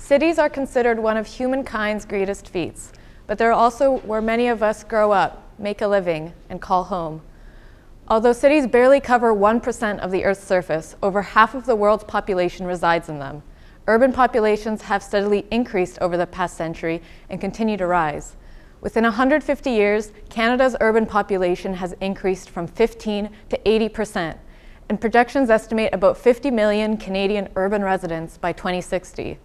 Cities are considered one of humankind's greatest feats, but they're also where many of us grow up, make a living, and call home. Although cities barely cover 1% of the Earth's surface, over half of the world's population resides in them. Urban populations have steadily increased over the past century and continue to rise. Within 150 years, Canada's urban population has increased from 15 to 80%, and projections estimate about 50 million Canadian urban residents by 2060.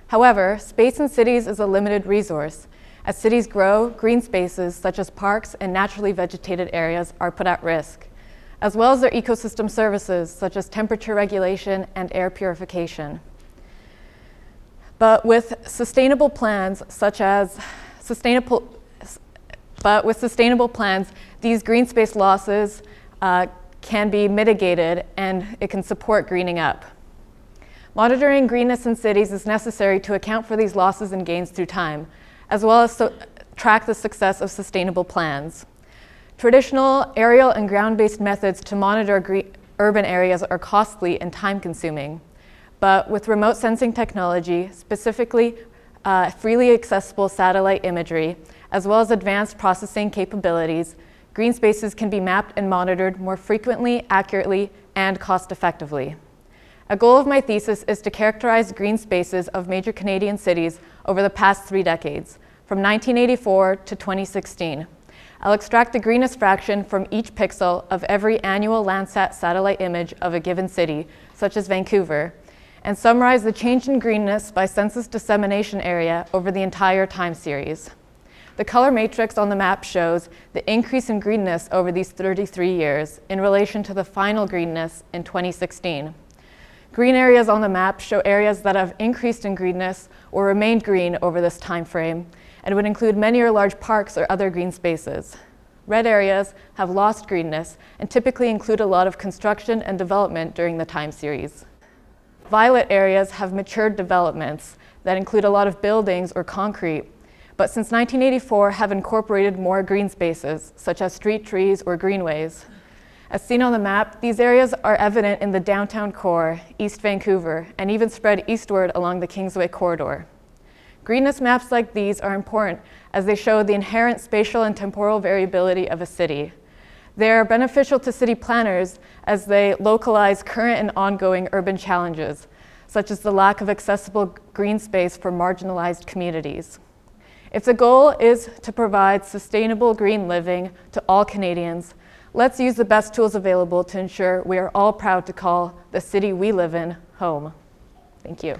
However, space in cities is a limited resource. As cities grow, green spaces such as parks and naturally vegetated areas are put at risk, as well as their ecosystem services such as temperature regulation and air purification. But with sustainable plans, these green space losses can be mitigated and it can support greening up. Monitoring greenness in cities is necessary to account for these losses and gains through time, as well as track the success of sustainable plans. Traditional aerial and ground-based methods to monitor urban areas are costly and time-consuming. But with remote sensing technology, specifically freely accessible satellite imagery, as well as advanced processing capabilities, green spaces can be mapped and monitored more frequently, accurately, and cost-effectively. A goal of my thesis is to characterize green spaces of major Canadian cities over the past 3 decades, from 1984 to 2016. I'll extract the greenness fraction from each pixel of every annual Landsat satellite image of a given city, such as Vancouver, and summarize the change in greenness by census dissemination area over the entire time series. The color matrix on the map shows the increase in greenness over these 33 years in relation to the final greenness in 2016. Green areas on the map show areas that have increased in greenness or remained green over this time frame, and would include many or large parks or other green spaces. Red areas have lost greenness and typically include a lot of construction and development during the time series. Violet areas have matured developments that include a lot of buildings or concrete, but since 1984 have incorporated more green spaces, such as street trees or greenways. As seen on the map, these areas are evident in the downtown core, East Vancouver, and even spread eastward along the Kingsway corridor. Greenness maps like these are important as they show the inherent spatial and temporal variability of a city. They are beneficial to city planners as they localize current and ongoing urban challenges, such as the lack of accessible green space for marginalized communities. If the goal is to provide sustainable green living to all Canadians, let's use the best tools available to ensure we are all proud to call the city we live in home. Thank you.